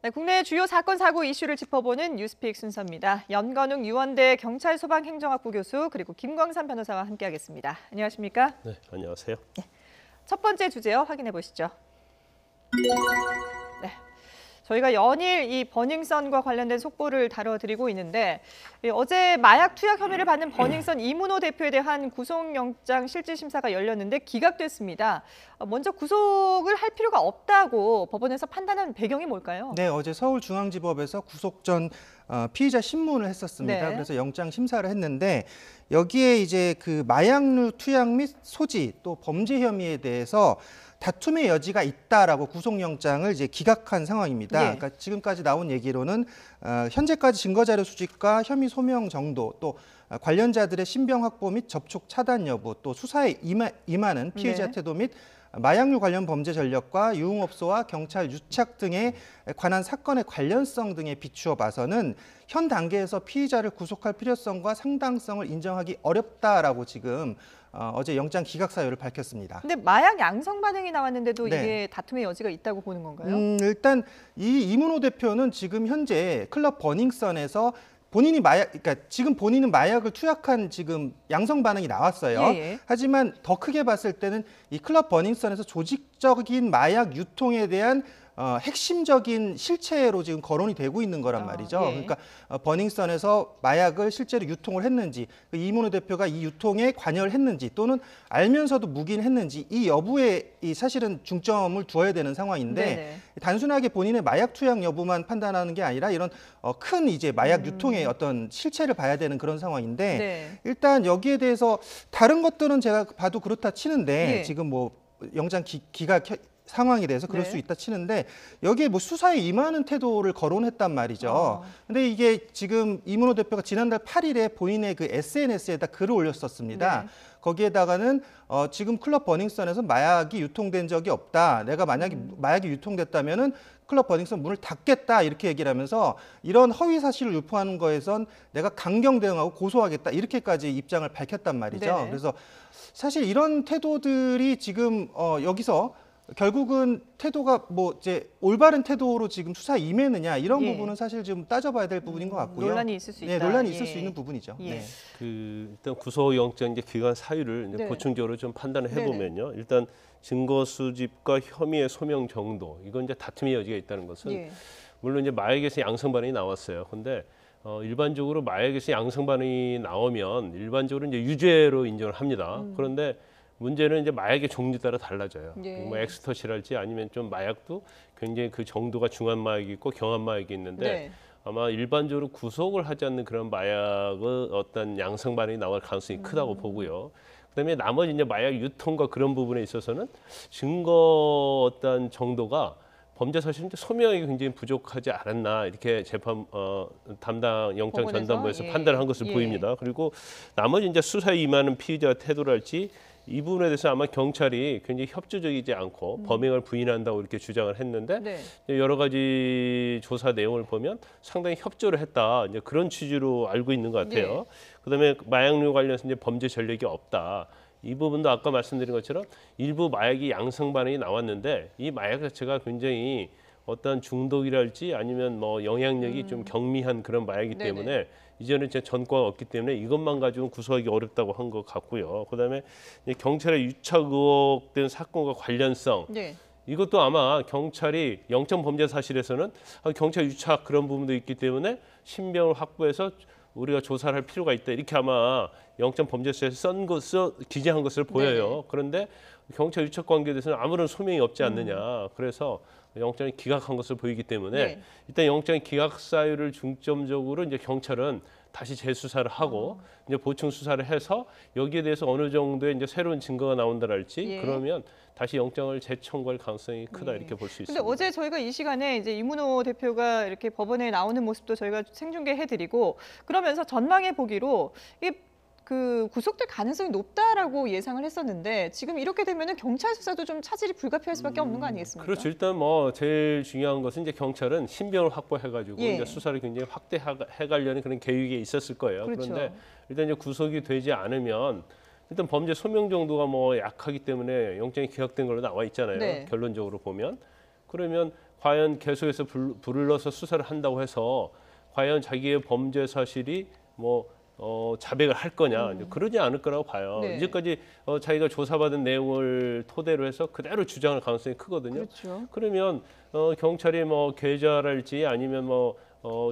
네, 국내 주요 사건, 사고 이슈를 짚어보는 뉴스픽 순서입니다. 연건웅 유원대 경찰소방행정학부 교수 그리고 김광삼 변호사와 함께하겠습니다. 안녕하십니까? 네, 안녕하세요. 첫 번째 주제요. 확인해 보시죠. 네. 저희가 연일 이 버닝썬과 관련된 속보를 다뤄드리고 있는데 어제 마약 투약 혐의를 받는 버닝썬 이문호 대표에 대한 구속영장 실질심사가 열렸는데 기각됐습니다. 먼저 구속을 할 필요가 없다고 법원에서 판단한 배경이 뭘까요? 네, 어제 서울중앙지법에서 구속 전 피의자 신문을 했었습니다. 네. 그래서 영장 심사를 했는데 여기에 이제 그 마약류 투약 및 소지 또 범죄 혐의에 대해서 다툼의 여지가 있다라고 구속영장을 이제 기각한 상황입니다. 예. 그러니까 지금까지 나온 얘기로는 현재까지 증거자료 수집과 혐의 소명 정도 또 관련자들의 신병 확보 및 접촉 차단 여부 또 수사에 임하는 피의자 네. 태도 및 마약류 관련 범죄 전력과 유흥업소와 경찰 유착 등에 관한 사건의 관련성 등에 비추어 봐서는 현 단계에서 피의자를 구속할 필요성과 상당성을 인정하기 어렵다라고 지금 어제 영장 기각 사유를 밝혔습니다. 근데 마약 양성 반응이 나왔는데도 네. 이게 다툼의 여지가 있다고 보는 건가요? 일단 이 이문호 대표는 지금 현재 클럽 버닝썬에서 그러니까 지금 본인은 마약을 투약한 지금 양성 반응이 나왔어요. 예, 예. 하지만 더 크게 봤을 때는 이 클럽 버닝썬에서 조직적인 마약 유통에 대한 핵심적인 실체로 지금 거론이 되고 있는 거란 말이죠. 예. 그러니까 버닝썬에서 마약을 실제로 유통을 했는지, 그 이문호 대표가 이 유통에 관여를 했는지, 또는 알면서도 묵인을 했는지 이 여부에 사실은 중점을 두어야 되는 상황인데 네네. 단순하게 본인의 마약 투약 여부만 판단하는 게 아니라 이런 큰 이제 마약 유통의 어떤 실체를 봐야 되는 그런 상황인데 네. 일단 여기에 대해서 다른 것들은 제가 봐도 그렇다 치는데 예. 지금 뭐 영장 기각 상황에 대해서 그럴 네. 수 있다 치는데 여기에 뭐 수사에 임하는 태도를 거론했단 말이죠. 근데 이게 지금 이문호 대표가 지난달 8일에 본인의 그 SNS에다 글을 올렸었습니다. 네. 거기에다가는 지금 클럽 버닝썬에서 마약이 유통된 적이 없다. 내가 만약에 마약이 유통됐다면은 클럽 버닝썬 문을 닫겠다 이렇게 얘기를 하면서 이런 허위 사실을 유포하는 거에선 내가 강경 대응하고 고소하겠다 이렇게까지 입장을 밝혔단 말이죠. 네네. 그래서 사실 이런 태도들이 지금 여기서 결국은 태도가 뭐 이제 올바른 태도로 지금 수사에 임했느냐 이런 예. 부분은 사실 좀 따져봐야 될 부분인 것 같고요. 논란이 있을 수 있다. 네, 논란이 있을 예. 수 있는 부분이죠. 예. 네. 일단 구속영장 기각 사유를 이제 네. 보충적으로 좀 판단을 네네. 해보면요. 일단 증거 수집과 혐의의 소명 정도 이건 이제 다툼의 여지가 있다는 것은 예. 물론 이제 마약에서 양성 반응이 나왔어요. 근데 일반적으로 마약에서 양성 반응이 나오면 일반적으로 이제 유죄로 인정을 합니다. 그런데 문제는 이제 마약의 종류 따라 달라져요. 예. 뭐 엑스터시랄지 아니면 좀 마약도 굉장히 그 정도가 중한 마약이 있고 경한 마약이 있는데 네. 아마 일반적으로 구속을 하지 않는 그런 마약의 어떤 양성 반응이 나올 가능성이 크다고 보고요. 그다음에 나머지 이제 마약 유통과 그런 부분에 있어서는 증거 어떤 정도가 범죄 사실은 소명이 굉장히 부족하지 않았나 이렇게 재판 담당 영장 법원에서? 전담부에서 예. 판단한 것으로 예. 보입니다. 그리고 나머지 이제 수사에 임하는 피의자 태도랄지 이 부분에 대해서 아마 경찰이 굉장히 협조적이지 않고 범행을 부인한다고 이렇게 주장을 했는데 네. 여러 가지 조사 내용을 보면 상당히 협조를 했다 이제 그런 취지로 알고 있는 것 같아요. 예. 그다음에 마약류 관련해서 이제 범죄 전력이 없다. 이 부분도 아까 말씀드린 것처럼 일부 마약이 양성 반응이 나왔는데 이 마약 자체가 굉장히 어떤 중독이랄지 아니면 뭐 영향력이 좀 경미한 그런 마약이기 네네. 때문에 이제는 이제 전과가 없기 때문에 이것만 가지고 구속하기 어렵다고 한 것 같고요. 그다음에 이제 경찰의 유착 의혹된 사건과 관련성 네. 이것도 아마 경찰이 영장 범죄 사실에서는 경찰 유착 그런 부분도 있기 때문에 신병을 확보해서 우리가 조사를 할 필요가 있다 이렇게 아마 영장 범죄서에서 기재한 것을 보여요. 네네. 그런데 경찰 유착 관계에 대해서는 아무런 소명이 없지 않느냐. 그래서 영장이 기각한 것을 보이기 때문에 네. 일단 영장 기각 사유를 중점적으로 이제 경찰은 다시 재수사를 하고 이제 보충 수사를 해서 여기에 대해서 어느 정도의 이제 새로운 증거가 나온다랄지 예. 그러면 다시 영장을 재청구할 가능성이 크다 예. 이렇게 볼 수 근데 있습니다. 어제 저희가 이 시간에 이제 이문호 대표가 이렇게 법원에 나오는 모습도 저희가 생중계해드리고 그러면서 전망해 보기로 이게 그 구속될 가능성이 높다라고 예상을 했었는데 지금 이렇게 되면은 경찰 수사도 좀 차질이 불가피할 수밖에 없는 거 아니겠습니까? 그렇죠. 일단 뭐 제일 중요한 것은 이제 경찰은 신병을 확보해가지고 예. 이제 수사를 굉장히 확대해가려는 그런 계획이 있었을 거예요. 그렇죠. 그런데 일단 이제 구속이 되지 않으면 일단 범죄 소명 정도가 뭐 약하기 때문에 영장이 기각된 걸로 나와 있잖아요. 네. 결론적으로 보면 그러면 과연 계속해서 불러서 수사를 한다고 해서 과연 자기의 범죄 사실이 뭐 자백을 할 거냐 그러지 않을 거라고 봐요. 네. 이제까지 자기가 조사받은 내용을 토대로 해서 그대로 주장할 가능성이 크거든요. 그렇죠. 그러면 경찰이 뭐 계좌랄지 아니면 뭐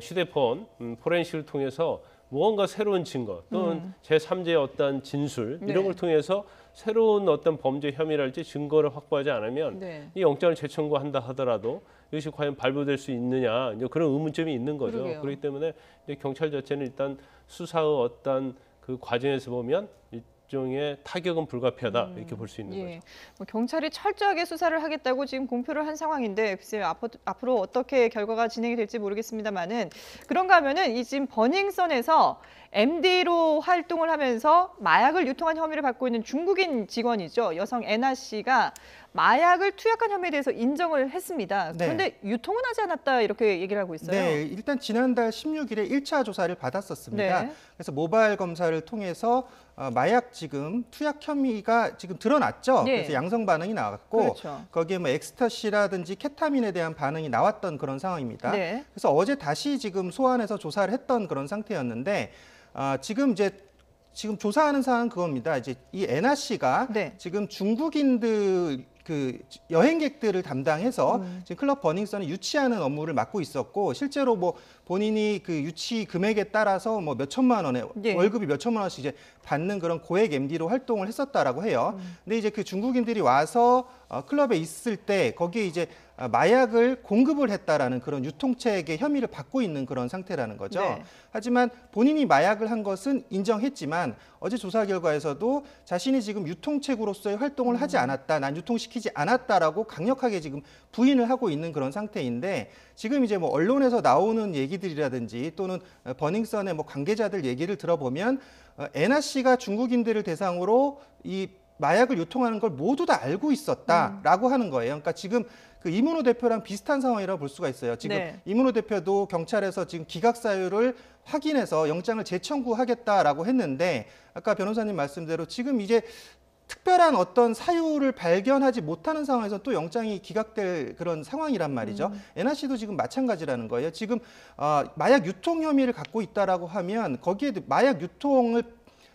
휴대폰 포렌식을 통해서 무언가 새로운 증거 또는 제3자의 어떤 진술 네. 이런 걸 통해서 새로운 어떤 범죄 혐의랄지 증거를 확보하지 않으면 네. 이 영장을 재청구한다 하더라도 이것이 과연 발부될 수 있느냐 이제 그런 의문점이 있는 거죠. 그러게요. 그렇기 때문에 이제 경찰 자체는 일단 수사의 어떤 그 과정에서 보면 일종의 타격은 불가피하다 이렇게 볼 수 있는 예. 거죠. 뭐 경찰이 철저하게 수사를 하겠다고 지금 공표를 한 상황인데 글쎄요 앞으로 어떻게 결과가 진행이 될지 모르겠습니다만은 그런가 하면은 이 지금 버닝썬에서 MD로 활동을 하면서 마약을 유통한 혐의를 받고 있는 중국인 직원이죠. 여성 애나 씨가 마약을 투약한 혐의에 대해서 인정을 했습니다. 네. 그런데 유통은 하지 않았다 이렇게 얘기를 하고 있어요. 네, 일단 지난달 16일에 1차 조사를 받았었습니다. 네. 그래서 모바일 검사를 통해서 마약 지금 투약 혐의가 지금 드러났죠. 네. 그래서 양성 반응이 나왔고 그렇죠. 거기에 뭐 엑스터시라든지 케타민에 대한 반응이 나왔던 그런 상황입니다. 네. 그래서 어제 다시 지금 소환해서 조사를 했던 그런 상태였는데 지금 조사하는 사항은 그겁니다. 이제 이 애나 씨가 네. 지금 중국인들 그 여행객들을 담당해서 지금 클럽 버닝썬이 유치하는 업무를 맡고 있었고 실제로 뭐 본인이 그 유치 금액에 따라서 뭐 몇 천만 원에 예. 월급이 몇 천만 원씩 이제 받는 그런 고액 MD로 활동을 했었다라고 해요. 근데 이제 그 중국인들이 와서 클럽에 있을 때 거기에 이제 마약을 공급을 했다라는 그런 유통책의 혐의를 받고 있는 그런 상태라는 거죠. 네. 하지만 본인이 마약을 한 것은 인정했지만 어제 조사 결과에서도 자신이 지금 유통책으로서의 활동을 하지 않았다, 난 유통시키지 않았다라고 강력하게 지금 부인을 하고 있는 그런 상태인데 지금 이제 뭐 언론에서 나오는 얘기들이라든지 또는 버닝썬의 뭐 관계자들 얘기를 들어보면 애나 씨가 중국인들을 대상으로 이 마약을 유통하는 걸 모두 다 알고 있었다라고 하는 거예요. 그러니까 지금 그 이문호 대표랑 비슷한 상황이라고 볼 수가 있어요. 지금 네. 이문호 대표도 경찰에서 지금 기각 사유를 확인해서 영장을 재청구하겠다라고 했는데 아까 변호사님 말씀대로 지금 이제 특별한 어떤 사유를 발견하지 못하는 상황에서 또 영장이 기각될 그런 상황이란 말이죠. 애나 씨도 지금 마찬가지라는 거예요. 지금 마약 유통 혐의를 갖고 있다라고 하면 거기에 마약 유통을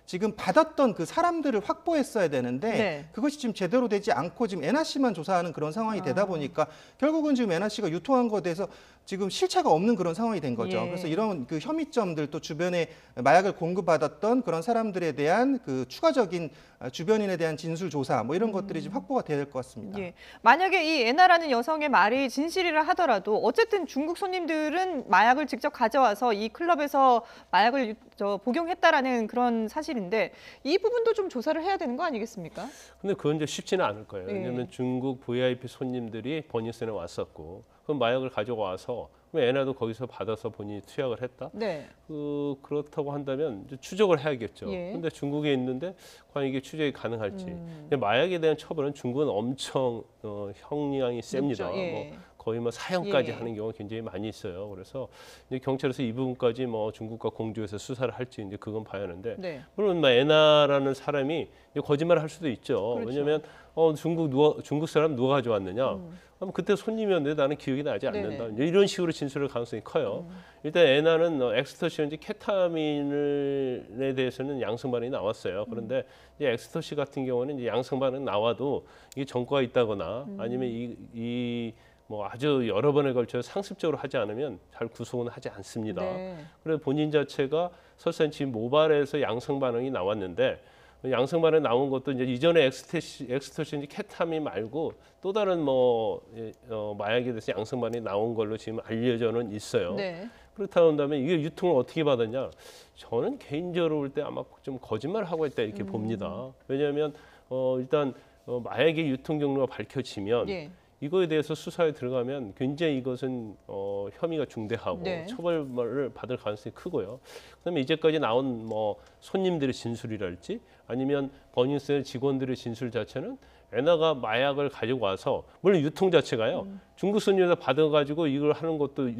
지금 받았던 그 사람들을 확보했어야 되는데 네. 그것이 지금 제대로 되지 않고 지금 애나 씨만 조사하는 그런 상황이 되다 보니까 결국은 지금 애나 씨가 유통한 것에 대해서 지금 실체가 없는 그런 상황이 된 거죠. 예. 그래서 이런 그 혐의점들 또 주변에 마약을 공급받았던 그런 사람들에 대한 그 추가적인 주변인에 대한 진술 조사 뭐 이런 것들이 지금 확보가 돼야 될 것 같습니다. 예. 만약에 이 애나라는 여성의 말이 진실이라 하더라도 어쨌든 중국 손님들은 마약을 직접 가져와서 이 클럽에서 마약을 복용했다라는 그런 사실인데 이 부분도 좀 조사를 해야 되는 거 아니겠습니까? 근데 그건 이제 쉽지는 않을 거예요. 예. 왜냐하면 중국 VIP 손님들이 버닝썬에 왔었고 그럼 마약을 가져와서 그럼 애나도 거기서 받아서 본인이 투약을 했다. 네. 그렇다고 한다면 이제 추적을 해야겠죠. 예. 그런데 중국에 있는데 과연 이게 추적이 가능할지. 근데 마약에 대한 처벌은 중국은 엄청 형량이 셉니다. 높죠. 예. 뭐 거의 뭐 사형까지 예. 하는 경우가 굉장히 많이 있어요. 그래서 이제 경찰에서 이 부분까지 뭐 중국과 공조해서 수사를 할지 이제 그건 봐야 하는데 네. 물론 뭐 애나라는 사람이 이제 거짓말을 할 수도 있죠. 그렇죠. 왜냐하면 중국 사람 누가 가져왔느냐? 그럼 그때 손님이었는데 나는 기억이 나지 않는다. 네네. 이제 이런 식으로 진술할 가능성이 커요. 일단 애나는 엑스터시인지 케타민에 대해서는 양성 반응이 나왔어요. 그런데 이제 엑스터시 같은 경우는 이제 양성 반응 나와도 이게 전과가 있다거나 아니면 이 뭐 아주 여러 번에 걸쳐 상습적으로 하지 않으면 잘 구속은 하지 않습니다. 네. 그래서 본인 자체가 설사 지금 모발에서 양성 반응이 나왔는데 양성 반응 나온 것도 이제 이전에 엑스터시인지 케타민 말고 또 다른 마약에 대해서 양성 반응이 나온 걸로 지금 알려져는 있어요. 네. 그렇다고 한다면 이게 유통을 어떻게 받았냐? 저는 개인적으로 볼 때 아마 좀 거짓말을 하고 있다 이렇게 봅니다. 왜냐하면 일단 마약의 유통 경로가 밝혀지면 예. 이거에 대해서 수사에 들어가면 굉장히 이것은 혐의가 중대하고 네. 처벌을 받을 가능성이 크고요. 그다음에 이제까지 나온 뭐 손님들의 진술이랄지 아니면 버닝썬 직원들의 진술 자체는 애나가 마약을 가지고 와서 물론 유통 자체가요. 중국 손님에서 받아가지고 이걸 하는 것도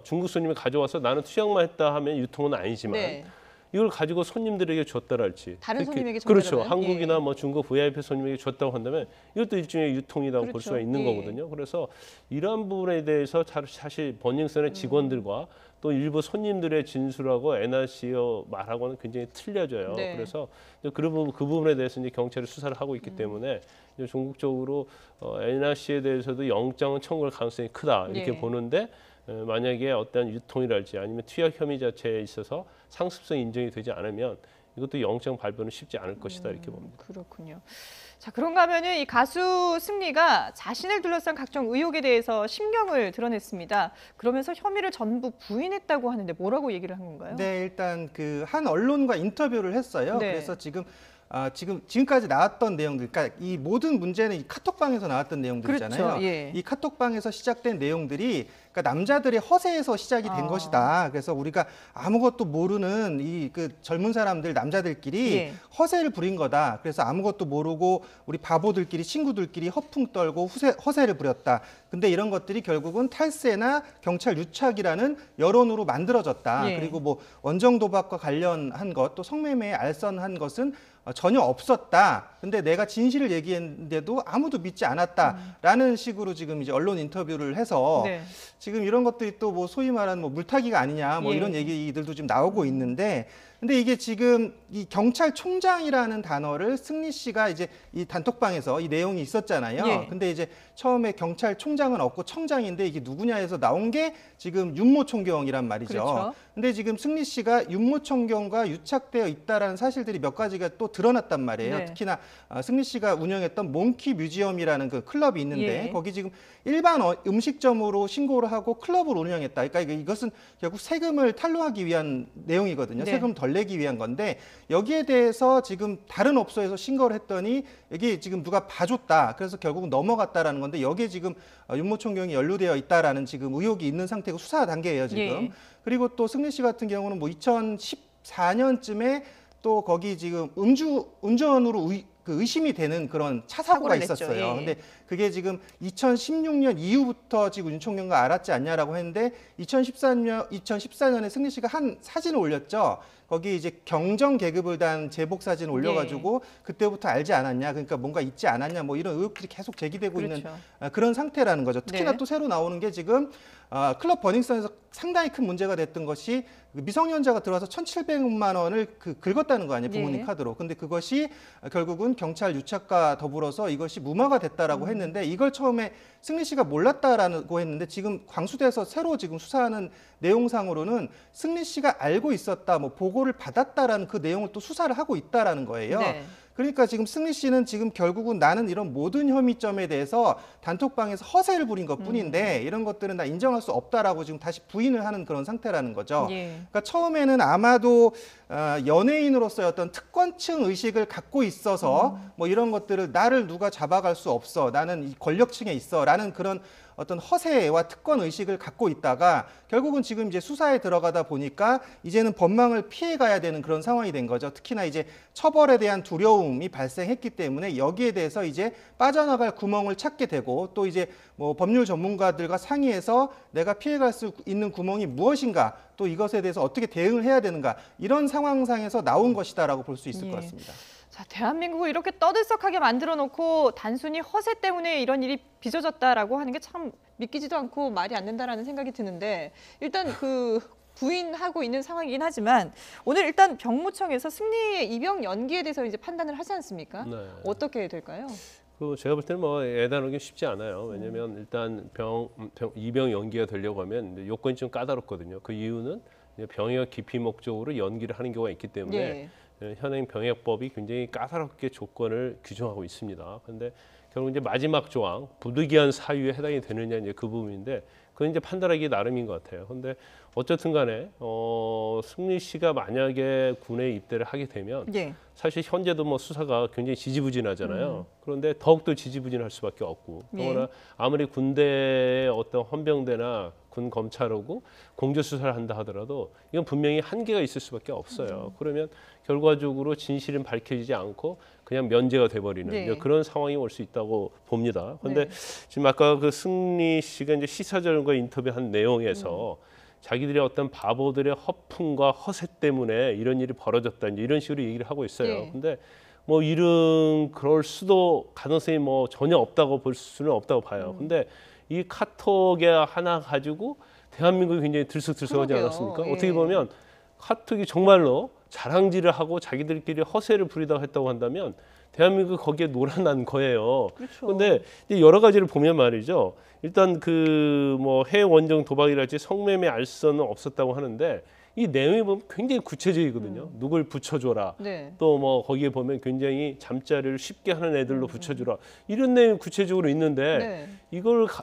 중국 손님이 가져와서 나는 투약만 했다 하면 유통은 아니지만 네. 이걸 가지고 손님들에게 줬다랄지 다른 손님에게 그렇죠. 전달하면? 한국이나 예. 뭐 중국 VIP 손님에게 줬다고 한다면 이것도 일종의 유통이라고 볼 그렇죠. 수가 있는 예. 거거든요. 그래서 이러한 부분에 대해서 사실 버닝썬의 직원들과 또 일부 손님들의 진술하고 NRC의 말하고는 굉장히 틀려져요. 네. 그래서 그 부분에 대해서 이제 경찰이 수사를 하고 있기 때문에 이제 전국적으로 NRC에 대해서도 영장 청구할 가능성이 크다 이렇게 예. 보는데 만약에 어떤 유통이랄지 아니면 투약 혐의 자체에 있어서 상습성 인정이 되지 않으면 이것도 영장 발부는 쉽지 않을 것이다 이렇게 봅니다. 그렇군요. 자, 그런가 하면은 이 가수 승리가 자신을 둘러싼 각종 의혹에 대해서 심경을 드러냈습니다. 그러면서 혐의를 전부 부인했다고 하는데 뭐라고 얘기를 한 건가요? 네, 일단 그 한 언론과 인터뷰를 했어요. 네. 그래서 지금까지 나왔던 내용들, 그러니까 이 모든 문제는 이 카톡방에서 나왔던 내용들이잖아요. 그렇죠. 예. 이 카톡방에서 시작된 내용들이 그러니까 남자들의 허세에서 시작이 된 것이다. 그래서 우리가 아무것도 모르는 이 그 젊은 사람들, 남자들끼리 예. 허세를 부린 거다. 그래서 아무것도 모르고 우리 바보들끼리 친구들끼리 허풍 떨고 허세를 부렸다. 근데 이런 것들이 결국은 탈세나 경찰 유착이라는 여론으로 만들어졌다. 예. 그리고 뭐 원정 도박과 관련한 것, 또 성매매에 알선한 것은 전혀 없었다. 근데 내가 진실을 얘기했는데도 아무도 믿지 않았다라는 식으로 지금 이제 언론 인터뷰를 해서 네. 지금 이런 것들이 또 뭐 소위 말하는 뭐 물타기가 아니냐 뭐 예. 이런 얘기들도 지금 나오고 있는데 근데 이게 지금 이 경찰총장이라는 단어를 승리 씨가 이제 이 단톡방에서 이 내용이 있었잖아요. 예. 근데 이제 처음에 경찰총장은 없고 청장인데 이게 누구냐 해서 나온 게 지금 윤모총경이란 말이죠. 그렇죠. 근데 지금 승리 씨가 윤모총경과 유착되어 있다라는 사실들이 몇 가지가 또 드러났단 말이에요. 네. 특히나 승리 씨가 운영했던 몽키 뮤지엄이라는 그 클럽이 있는데 예. 거기 지금 일반 음식점으로 신고를 하고 클럽을 운영했다. 그러니까 이것은 결국 세금을 탈루하기 위한 내용이거든요. 네. 세금 덜 내기 위한 건데 여기에 대해서 지금 다른 업소에서 신고를 했더니 여기 지금 누가 봐줬다. 그래서 결국 넘어갔다라는 건데 여기에 지금 윤모총경이 연루되어 있다라는 지금 의혹이 있는 상태고 수사 단계예요 지금. 예. 그리고 또 승리 씨 같은 경우는 뭐 2014년쯤에 또 거기 지금 운전으로 의심이 되는 그런 차 사고가 사고를 냈죠. 있었어요. 예. 근데 그게 지금 2016년 이후부터 지금 윤 총경과 알았지 않냐라고 했는데 2014년에 승리 씨가 한 사진을 올렸죠. 거기 이제 경정 계급을 단 제복 사진을 올려가지고 그때부터 알지 않았냐, 그러니까 뭔가 있지 않았냐, 뭐 이런 의혹들이 계속 제기되고 그렇죠. 있는 그런 상태라는 거죠. 특히나 네. 또 새로 나오는 게 지금 클럽 버닝썬에서 상당히 큰 문제가 됐던 것이 미성년자가 들어와서 1,700만 원을 긁었다는 거 아니에요, 부모님 예. 카드로. 근데 그것이 결국은 경찰 유착과 더불어서 이것이 무마가 됐다라고 했는데 이걸 처음에 승리 씨가 몰랐다라고 했는데 지금 광수대에서 새로 지금 수사하는 내용상으로는 승리 씨가 알고 있었다, 뭐 보고를 받았다라는 그 내용을 또 수사를 하고 있다라는 거예요. 네. 그러니까 지금 승리 씨는 지금 결국은 나는 이런 모든 혐의점에 대해서 단톡방에서 허세를 부린 것뿐인데 이런 것들은 나 인정할 수 없다라고 지금 다시 부인을 하는 그런 상태라는 거죠. 예. 그러니까 처음에는 아마도 연예인으로서의 어떤 특권층 의식을 갖고 있어서 뭐 이런 것들을 나를 누가 잡아갈 수 없어, 나는 이 권력층에 있어라는 그런 어떤 허세와 특권 의식을 갖고 있다가 결국은 지금 이제 수사에 들어가다 보니까 이제는 법망을 피해 가야 되는 그런 상황이 된 거죠. 특히나 이제 처벌에 대한 두려움이 발생했기 때문에 여기에 대해서 이제 빠져나갈 구멍을 찾게 되고 또 이제 뭐 법률 전문가들과 상의해서 내가 피해 갈 수 있는 구멍이 무엇인가, 또 이것에 대해서 어떻게 대응을 해야 되는가, 이런 상황상에서 나온 것이다라고 볼 수 있을 예. 것 같습니다. 자, 대한민국을 이렇게 떠들썩하게 만들어 놓고 단순히 허세 때문에 이런 일이 빚어졌다라고 하는 게 참 믿기지도 않고 말이 안 된다라는 생각이 드는데 일단 그 부인하고 있는 상황이긴 하지만 오늘 일단 병무청에서 승리의 입영 연기에 대해서 이제 판단을 하지 않습니까? 네. 어떻게 될까요? 제가 볼 때는 뭐 예단하기 쉽지 않아요. 왜냐하면 일단 입영 연기가 되려고 하면 요건이 좀 까다롭거든요. 그 이유는 병역 기피 목적으로 연기를 하는 경우가 있기 때문에 현행 병역법이 굉장히 까다롭게 조건을 규정하고 있습니다. 그런데 결국 이제 마지막 조항 부득이한 사유에 해당이 되느냐 이제 그 부분인데 그건 이제 판단하기 나름인 것 같아요. 그런데 어쨌든 간에 승리 씨가 만약에 군에 입대를 하게 되면 예. 사실 현재도 뭐 수사가 굉장히 지지부진하잖아요. 그런데 더욱더 지지부진할 수밖에 없고 더구나 아무리 군대의 어떤 헌병대나 군 검찰하고 공조 수사를 한다 하더라도 이건 분명히 한계가 있을 수밖에 없어요. 그러면 결과적으로 진실은 밝혀지지 않고 그냥 면제가 돼버리는 네. 이제 그런 상황이 올 수 있다고 봅니다. 그런데 네. 지금 아까 그 승리 씨가 이제 시사전과 인터뷰한 내용에서 자기들의 어떤 바보들의 허풍과 허세 때문에 이런 일이 벌어졌다 이제 이런 식으로 얘기를 하고 있어요. 예. 근데 뭐 일은 그럴 수도 가능성이 뭐 전혀 없다고 볼 수는 없다고 봐요. 근데 이 카톡에 하나 가지고 대한민국이 굉장히 들썩들썩하지 그러게요. 않았습니까? 예. 어떻게 보면 카톡이 정말로 자랑질을 하고 자기들끼리 허세를 부리다가 했다고 한다면 대한민국 거기에 놀아난 거예요. 그렇죠. 그런데 여러 가지를 보면 말이죠. 일단 그 뭐 해외 원정 도박이랄지 성매매 알선은 없었다고 하는데 이 내용이 보면 굉장히 구체적이거든요. 누굴 붙여줘라. 네. 또 뭐 거기에 보면 굉장히 잠자리를 쉽게 하는 애들로 붙여주라. 이런 내용이 구체적으로 있는데 네.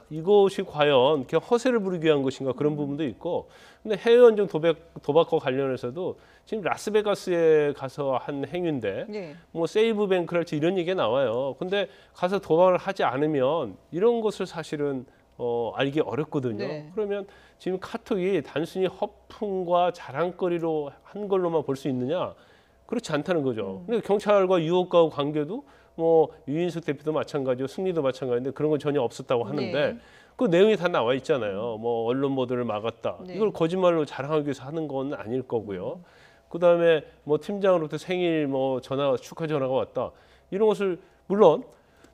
이것이 과연 그냥 허세를 부리기 위한 것인가 그런 부분도 있고. 근데 해외 원정 도박과 관련해서도 지금 라스베가스에 가서 한 행위인데 네. 뭐 세이브 뱅크랄지 이런 얘기가 나와요. 근데 가서 도박을 하지 않으면 이런 것을 사실은 알기 어렵거든요. 네. 그러면 지금 카톡이 단순히 허풍과 자랑거리로 한 걸로만 볼 수 있느냐? 그렇지 않다는 거죠. 근데 경찰과 유혹과 관계도 뭐 유인석 대표도 마찬가지고 승리도 마찬가지인데 그런 건 전혀 없었다고 하는데 네. 그 내용이 다 나와 있잖아요. 뭐 언론 보도를 막았다. 네. 이걸 거짓말로 자랑하기 위해서 하는 건 아닐 거고요. 그다음에 뭐 팀장으로부터 생일 뭐 축하 전화가 왔다. 이런 것을 물론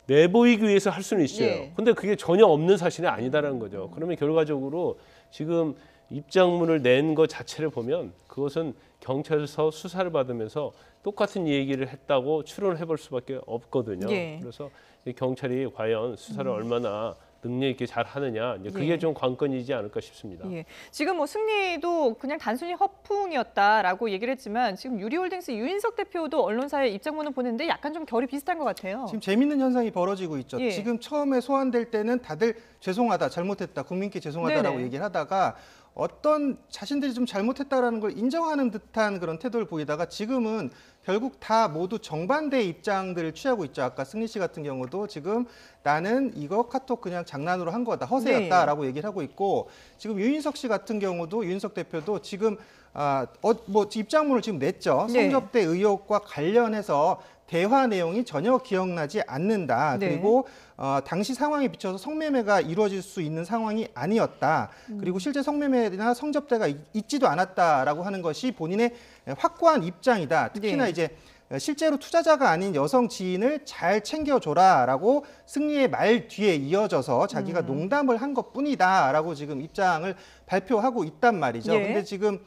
내보이기 위해서 할 수는 있어요. 예. 근데 그게 전혀 없는 사실이 아니다라는 거죠. 그러면 결과적으로 지금 입장문을 낸 것 자체를 보면 그것은 경찰서 수사를 받으면서 똑같은 얘기를 했다고 추론을 해볼 수밖에 없거든요. 예. 그래서 이 경찰이 과연 수사를 얼마나 능력 있게 잘 하느냐 이제 그게 예. 좀 관건이지 않을까 싶습니다. 예. 지금 뭐 승리도 그냥 단순히 허풍이었다라고 얘기를 했지만 지금 유리홀딩스 유인석 대표도 언론사에 입장문을 보냈는데 약간 좀 결이 비슷한 것 같아요. 지금 재밌는 현상이 벌어지고 있죠. 예. 지금 처음에 소환될 때는 다들 죄송하다, 잘못했다, 국민께 죄송하다라고 네네. 얘기를 하다가 어떤 자신들이 좀 잘못했다라는 걸 인정하는 듯한 그런 태도를 보이다가 지금은 결국 다 모두 정반대의 입장들을 취하고 있죠. 아까 승리 씨 같은 경우도 지금 나는 이거 카톡 그냥 장난으로 한 거다, 허세였다라고 얘기를 하고 있고 지금 유인석 씨 같은 경우도 유인석 대표도 지금 뭐 입장문을 지금 냈죠. 네. 성접대 의혹과 관련해서 대화 내용이 전혀 기억나지 않는다. 네. 그리고 당시 상황에 비춰서 성매매가 이루어질 수 있는 상황이 아니었다. 그리고 실제 성매매나 성접대가 있지도 않았다라고 하는 것이 본인의 확고한 입장이다. 특히나 네. 이제 실제로 투자자가 아닌 여성 지인을 잘 챙겨줘라라고 승리의 말 뒤에 이어져서 자기가 농담을 한 것뿐이다라고 지금 입장을 발표하고 있단 말이죠. 예. 근데 지금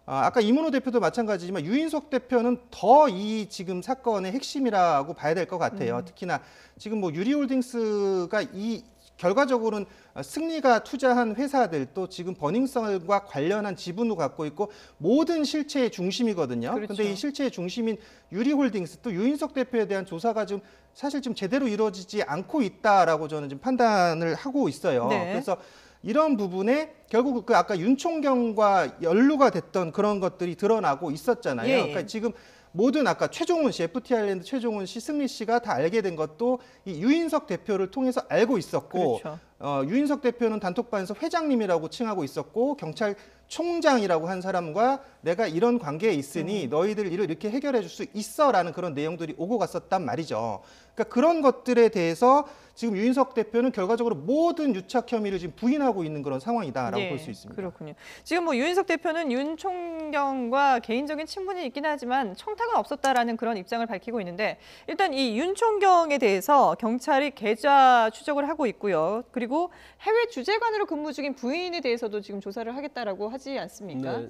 아까 이문호 대표도 마찬가지지만 유인석 대표는 더 이 지금 사건의 핵심이라고 봐야 될 것 같아요. 특히나 지금 뭐 유리홀딩스가 이 결과적으로는 승리가 투자한 회사들 또 지금 버닝썬과 관련한 지분도 갖고 있고 모든 실체의 중심이거든요. 그렇죠. 근데 이 실체의 중심인 유리홀딩스 또 유인석 대표에 대한 조사가 좀 사실 좀 제대로 이루어지지 않고 있다라고 저는 지금 판단을 하고 있어요. 네. 그래서 이런 부분에 결국 그 아까 윤총경과 연루가 됐던 그런 것들이 드러나고 있었잖아요. 예. 그러니까 지금 모든 아까 최종훈 씨, FT 아일랜드 최종훈 씨, 승리 씨가 다 알게 된 것도 이 유인석 대표를 통해서 알고 있었고 그렇죠. 유인석 대표는 단톡방에서 회장님이라고 칭하고 있었고 경찰 총장이라고 한 사람과 내가 이런 관계에 있으니 너희들 일을 이렇게 해결해 줄 수 있어라는 그런 내용들이 오고 갔었단 말이죠. 그러니까 그런 것들에 대해서 지금 유인석 대표는 결과적으로 모든 유착 혐의를 지금 부인하고 있는 그런 상황이다라고 예, 볼 수 있습니다. 그렇군요. 지금 뭐 유인석 대표는 윤 총경과 개인적인 친분이 있긴 하지만 청탁은 없었다라는 그런 입장을 밝히고 있는데 일단 이 윤 총경에 대해서 경찰이 계좌 추적을 하고 있고요. 그리고 해외 주재관으로 근무 중인 부인에 대해서도 지금 조사를 하겠다라고 하지 않습니까? 네,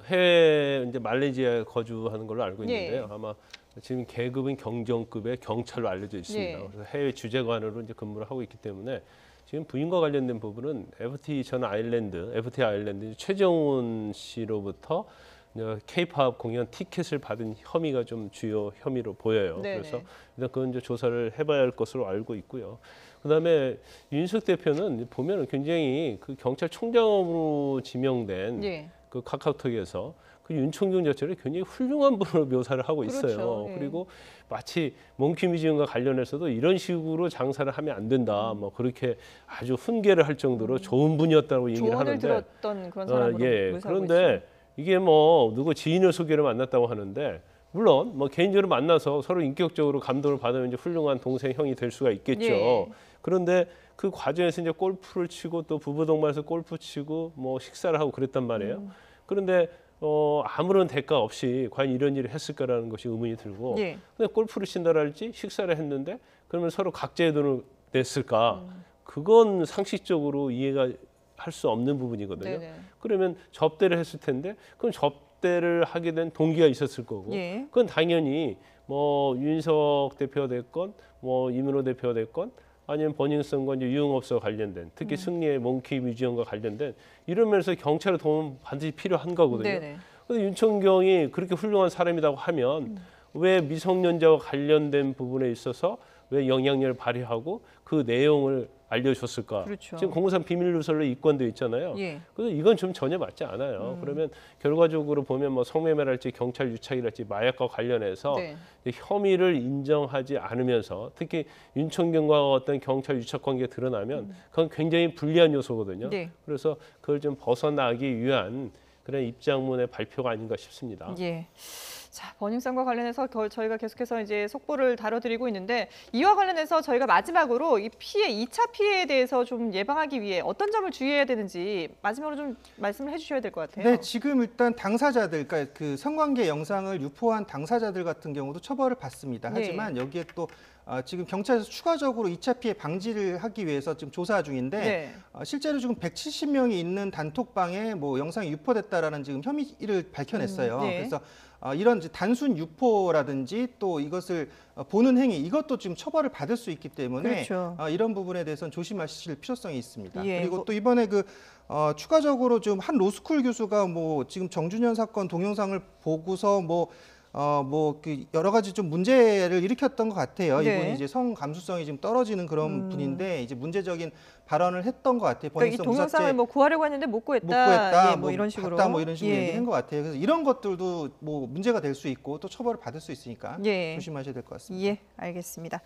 해외 이제 말레이시아에 거주하는 걸로 알고 있는데요. 예. 아마 지금 계급은 경정급의 경찰로 알려져 있습니다. 예. 그래서 해외 주재관으로 이제 근무를 하고 있기 때문에 지금 부인과 관련된 부분은 FT 아일랜드 최정훈 씨로부터 K-팝 공연 티켓을 받은 혐의가 좀 주요 혐의로 보여요. 네네. 그래서 일단 그건 이제 조사를 해봐야 할 것으로 알고 있고요. 그다음에 윤석 대표는 보면은 굉장히 그 경찰총장으로 지명된 예. 그 카카오톡에서 그 윤총경 자체를 굉장히 훌륭한 분으로 묘사를 하고 있어요. 그렇죠. 예. 그리고 마치 몽키뮤지엄과 관련해서도 이런 식으로 장사를 하면 안 된다. 뭐 그렇게 아주 훈계를 할 정도로 좋은 분이었다고 얘기를 조언을 하는데 들었던 그런 사람으로 예. 묘사하고 있어요. 그런데 이게 뭐 누구 지인을 소개로 만났다고 하는데 물론 뭐 개인적으로 만나서 서로 인격적으로 감동을 받으면 이제 훌륭한 동생 형이 될 수가 있겠죠. 예. 그런데 그 과정에서 이제 골프를 치고 또 부부 동반해서 골프 치고 뭐 식사를 하고 그랬단 말이에요. 그런데 아무런 대가 없이 과연 이런 일을 했을까라는 것이 의문이 들고, 예. 근데 골프를 친다랄지 식사를 했는데 그러면 서로 각자의 돈을 냈을까? 그건 상식적으로 이해가 할 수 없는 부분이거든요. 네네. 그러면 접대를 했을 텐데 그럼 접대를 하게 된 동기가 있었을 거고, 예. 그건 당연히 뭐 윤석 대표가 됐건 뭐 이문호 대표가 됐건 아니면 버닝썬과 이제 유흥업소 관련된, 특히 승리의 몽키 뮤지엄과 관련된 이런 면에서 경찰의 도움 반드시 필요한 거거든요. 네네. 근데 윤천경이 그렇게 훌륭한 사람이라고 하면 왜 미성년자와 관련된 부분에 있어서 왜 영향력을 발휘하고 그 내용을 알려줬을까? 그렇죠. 지금 공무상 비밀 누설로 입건돼 있잖아요. 예. 그래서 이건 좀 전혀 맞지 않아요. 그러면 결과적으로 보면 뭐 성매매랄지 경찰 유착이랄지 마약과 관련해서 네. 혐의를 인정하지 않으면서 특히 윤천경과 어떤 경찰 유착 관계가 드러나면 그건 굉장히 불리한 요소거든요. 네. 그래서 그걸 좀 벗어나기 위한 그런 입장문의 발표가 아닌가 싶습니다. 예. 자, 버닝썬과 관련해서 저희가 계속해서 이제 속보를 다뤄드리고 있는데, 이와 관련해서 저희가 마지막으로 이 피해, 2차 피해에 대해서 좀 예방하기 위해 어떤 점을 주의해야 되는지 마지막으로 좀 말씀을 해주셔야 될 것 같아요. 네, 지금 일단 당사자들, 그러니까 그 성관계 영상을 유포한 당사자들 같은 경우도 처벌을 받습니다. 네. 하지만 여기에 또 지금 경찰에서 추가적으로 2차 피해 방지를 하기 위해서 지금 조사 중인데 네. 실제로 지금 170명이 있는 단톡방에 뭐 영상이 유포됐다라는 지금 혐의를 밝혀냈어요. 네. 그래서 이런 이제 단순 유포라든지 또 이것을 보는 행위, 이것도 지금 처벌을 받을 수 있기 때문에 그렇죠. 이런 부분에 대해서는 조심하실 필요성이 있습니다. 예, 그리고 뭐- 또 이번에 추가적으로 좀 한 로스쿨 교수가 뭐 지금 정준현 사건 동영상을 보고서 그 여러 가지 좀 문제를 일으켰던 것 같아요. 네. 이분이 이제 성 감수성이 지금 떨어지는 그런 분인데 이제 문제적인 발언을 했던 것 같아요. 그러니까 이 버닝썬 동영상을 무사죄 뭐 구하려고 했는데 못 구했다. 못 구했다, 예, 뭐 이런 식으로. 봤다, 뭐 이런 식으로 예. 얘기한 것 같아요. 그래서 이런 것들도 뭐 문제가 될 수 있고 또 처벌을 받을 수 있으니까 예. 조심하셔야 될 것 같습니다. 예, 알겠습니다.